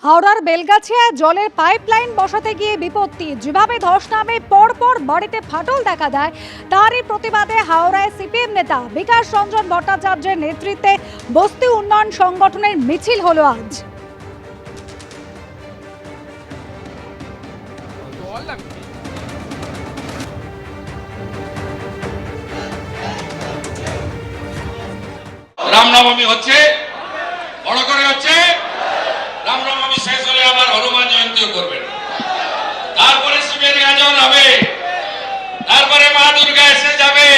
হাওড়ার বেলগাছিয়ায় জলের পাইপলাইন বসাতে গিয়ে বিপত্তি, যেভাবে ধস নামে পরপর বাড়িতে ফাটল দেখা দেয়, তারই প্রতিবাদে হাওড়ায় সিপিএম নেতা বিকাশ রঞ্জন ভট্টাচার্যের নেতৃত্বে বস্তি উন্নয়ন সংগঠনের মিছিল হলো আজ। রামনবমী হচ্ছে, বড় করে হচ্ছে। রামনবমী শেষ হলে আবার হনুমান জয়ন্তীও করবেন, তারপরে শিবের গাজন হবে, তারপরে মা দুর্গা এসে যাবে।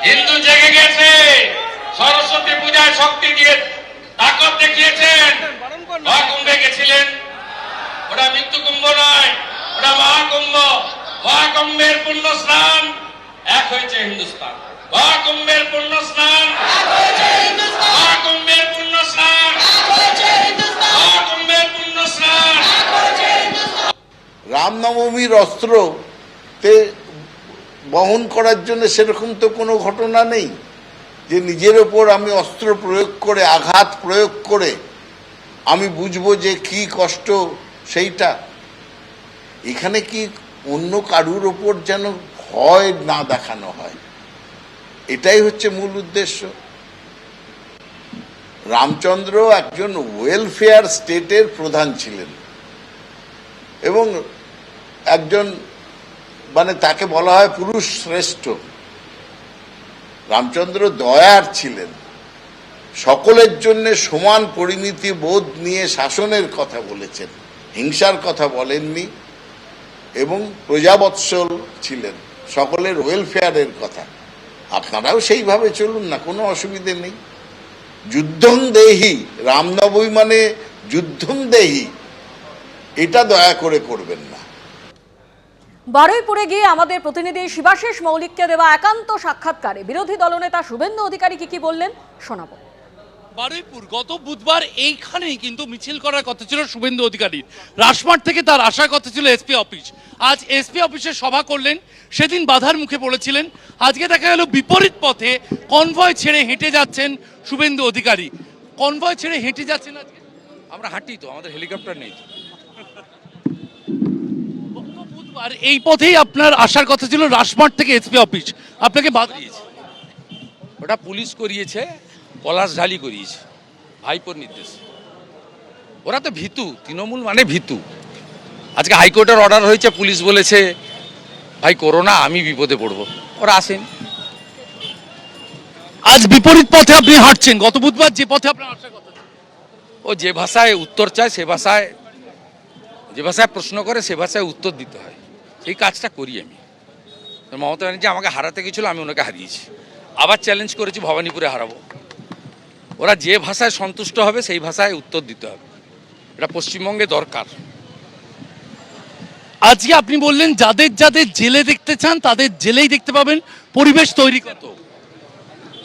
হিন্দু জেগে গেছে, সরস্বতী পূজায় শক্তি দিয়ে তাকত দেখিয়েছেন। মহাকুম্ভে গেছিলেন, ওটা মৃত্যু কুম্ভ নয়, ওটা মহাকুম্ভ। মহাকুম্ভের পুণ্য স্নান এক হয়েছে হিন্দুস্তান। মহাকুম্ভের পুণ্য স্নান, মহাকুম্ভের পুণ্য স্নান, মহাকুম্ভের পুণ্য স্নান। রামনবমীর অস্ত্রতে বহন করার জন্য সেরকম তো কোনো ঘটনা নেই যে নিজের ওপর আমি অস্ত্র প্রয়োগ করে, আঘাত প্রয়োগ করে আমি বুঝবো যে কি কষ্ট সেইটা। এখানে কি অন্য কারুর ওপর যেন ভয় না দেখানো হয়, এটাই হচ্ছে মূল উদ্দেশ্য। রামচন্দ্র একজন ওয়েলফেয়ার স্টেটের প্রধান ছিলেন এবং একজন তাকে বলা হয় পুরুষ শ্রেষ্ঠ। রামচন্দ্র দয়ার ছিলেন, সকলের জন্য সমান পরিণতি বোধ নিয়ে শাসনের কথা বলেছেন, হিংসার কথা বলেননি এবং প্রজাবৎসল ছিলেন, সকলের ওয়েলফেয়ারের কথা। আপনারাও সেইভাবে চলুন না, কোনো অসুবিধে নেই। যুদ্ধং দেহি, রামনবমী মানে যুদ্ধং দেহি, এটা দয়া করে করবেন না। বারুইপুরে গিয়ে আমাদের প্রতিনিধি শিবাশিস মৌলিককে দেওয়া একান্ত সাক্ষাৎকারে বিরোধী দলনেতা শুভেন্দু অধিকারী কি বললেন শোনাবো। বারুইপুর গত বুধবার এইখানেই কিন্তু মিছিল করার কথা ছিল শুভেন্দু অধিকারীর। রাজমাঠ থেকে তার আসার কথা ছিল এসপি অফিস। আজ এসপি অফিসে সভা করলেন, সেদিন বাধার মুখে পড়েছিলেন। আজকে দেখা গেল বিপরীত পথে কনভয় ছেড়ে হেঁটে যাচ্ছেন শুভেন্দু অধিকারী। কনভয় ছেড়ে হেঁটে যাচ্ছেন আজকে? আমরা হাঁটি তো, আমাদের হেলিকপ্টার নেই। বুধবার এই পথেই আপনার আসার কথা ছিল রাজমাঠ থেকে এসপি অফিস, আপনাকে বাধা দিয়েছে। ওটা পুলিশ করিয়েছে, পলাশ ঢালি করিয়েছে ভাইপোর নির্দেশ। ওরা তো ভীতু, তৃণমূল মানে ভীতু। আজকে হাইকোর্টের অর্ডার হয়েছে, পুলিশ বলেছে ভাই করোনা, আমি বিপদে পড়বো, ওরা আসেন। আজ বিপরীত পথে আপনি হাঁটছেন, গত বুধবার যে পথে আপনার আসার কথা ছিল। ও যে ভাষায় উত্তর চায় সে ভাষায়, যে ভাষায় প্রশ্ন করে সে ভাষায় উত্তর দিতে হয়, সেই কাজটা করি আমি। মমতা ব্যানার্জি আমাকে হারাতে গেছিল, আমি ওনাকে হারিয়েছি। আবার চ্যালেঞ্জ করেছি ভবানীপুরে হারাবো। ওরা যে ভাষায় সন্তুষ্ট হবে সেই ভাষায় উত্তর দিতে হবে, এটা পশ্চিমবঙ্গে দরকার। আজকে আপনি বললেন যাদের যাদের জেলে দেখতে চান তাদের জেলেই দেখতে পাবেন, পরিবেশ তৈরি কত।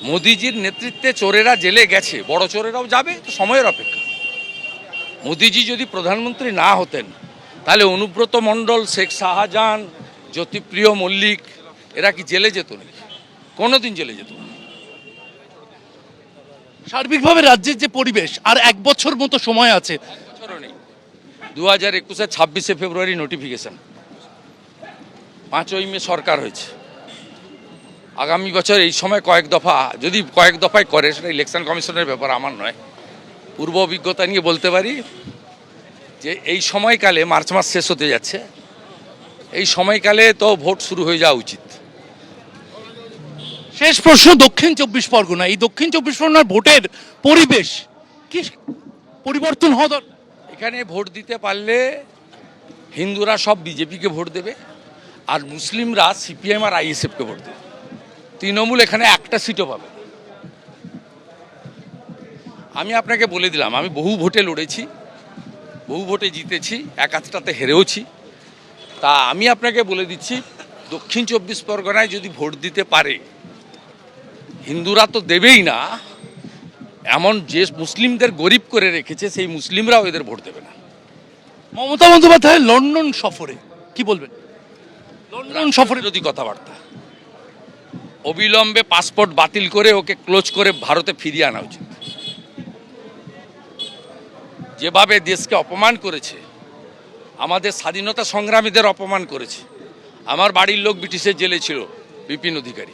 মোদিজির নেতৃত্বে চোরেরা জেলে গেছে, বড় চোরেরাও যাবে, তো সময়ের অপেক্ষা। মোদিজি যদি প্রধানমন্ত্রী না হতেন তাহলে অনুব্রত মণ্ডল, শেখ শাহজাহান, জ্যোতিপ্রিয় মল্লিক এরা কি জেলে যেত নাকি? কোনোদিন জেলে যেত না। সার্বিকভাবে রাজ্যের যে পরিবেশ, আর এক বছর মতো সময় আছে। বছরও নেই, 2021-এর 26শে ফেব্রুয়ারি নোটিফিকেশন, 5ই মে সরকার হয়েছে। আগামী বছর এই সময় কয়েক দফায় করে, সেটা ইলেকশন কমিশনের ব্যাপার, আমার নয়। পূর্ব অভিজ্ঞতা নিয়ে বলতে পারি যে এই সময়কালে, মার্চ মাস শেষ হতে যাচ্ছে, এই সময়কালে তো ভোট শুরু হয়ে যাওয়া উচিত। শেষ প্রশ্ন, দক্ষিণ 24 পরগনা, এই দক্ষিণ 24 পরগনার ভোটের পরিবেশ কি পরিবর্তন হওয়া দরকার? এখানে ভোট দিতে পারলে হিন্দুরা সব বিজেপিকে ভোট দেবে, আর মুসলিমরা সিপিএম আর আইএসএফকে ভোট দেবে। তৃণমূল এখানে একটা সিটও পাবে। আমি আপনাকে বলে দিলাম, আমি বহু ভোটে লড়েছি, বহু ভোটে জিতেছি, এক আধটাতে হেরেওছি। তা আমি আপনাকে বলে দিচ্ছি, দক্ষিণ 24 পরগনায় যদি ভোট দিতে পারে, হিন্দুরা তো দেবেই না, এমন যে মুসলিমদের গরিব করে রেখেছে সেই মুসলিমরাও এদের ভোট দেবে না। মমতা বন্দ্যোপাধ্যায় লন্ডন সফরে কি বলবেন? লন্ডন সফরে যদি কথাবার্তা, অবিলম্বে পাসপোর্ট বাতিল করে ওকে ক্লোজ করে ভারতে ফিরিয়ে আনা উচিত। যেভাবে দেশকে অপমান করেছে, আমাদের স্বাধীনতা সংগ্রামীদের অপমান করেছে। আমার বাড়ির লোক ব্রিটিশের জেলে ছিল, বিপিন অধিকারী।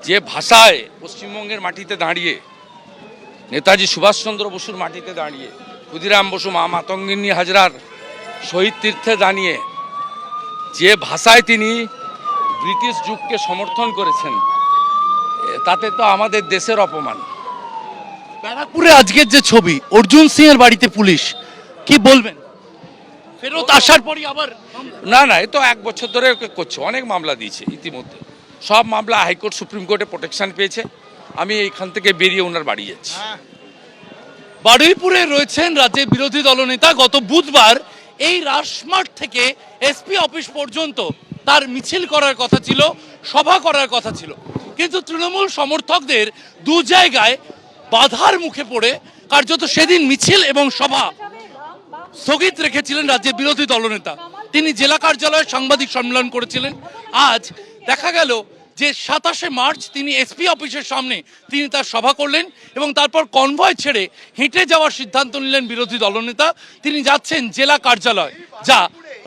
যে ভাষায় পশ্চিমবঙ্গের মাটিতে দাঁড়িয়ে, নেতাজি সুভাষচন্দ্র বসুর মাটিতে দাঁড়িয়ে, ক্ষুদিরাম বসু, মা মাতঙ্গিনী হাজরার শহীদ তীর্থে দাঁড়িয়ে যে ভাষায় তিনি ব্রিটিশ যুগকে সমর্থন করেছেন, তাতে তো আমাদের দেশের অপমান। ব্যারাকপুরে আজকের যে ছবি, অর্জুন সিং এর বাড়িতে পুলিশ, কি বলবেন? ফেরত আসার পরই আবার না না, এ তো 1 বছর ধরে ওকে করছে, অনেক মামলা দিয়েছে ইতিমধ্যে। সব মামলা হাইকোর্ট, সুপ্রিম কোর্টে প্রোটেকশন পেয়েছে। আমি এইখান থেকে বেরিয়ে ওনার বাড়ি যাচ্ছি। বারুইপুরে রয়েছেন রাজ্যের বিরোধী দলনেতা। গত বুধবার এই রাজমাঠ থেকে এসপি অফিস পর্যন্ত তার মিছিল করার কথা ছিল, সভা করার কথা ছিল, কিন্তু তৃণমূল সমর্থকদের দু জায়গায় বাধার মুখে পড়ে কার্যত সেদিন মিছিল এবং সভা স্থগিত রেখেছিলেন রাজ্যের বিরোধী দলনেতা। তিনি জেলা কার্যালয়ে সাংবাদিক সম্মেলন করেছিলেন। আজ দেখা গেল যে 27শে মার্চ তিনি এসপি অফিসের সামনে তিনি তার সভা করলেন এবং তারপর কনভয় ছেড়ে হেঁটে যাওয়ার সিদ্ধান্ত নিলেন বিরোধী দলনেতা। তিনি যাচ্ছেন জেলা কার্যালয়, যা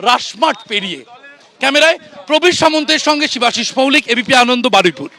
রাজমাঠ পেরিয়ে। ক্যামেরায় প্রবীর সামন্তের সঙ্গে শিবাশিস মৌলিক, এবিপি আনন্দ, বারুইপুর।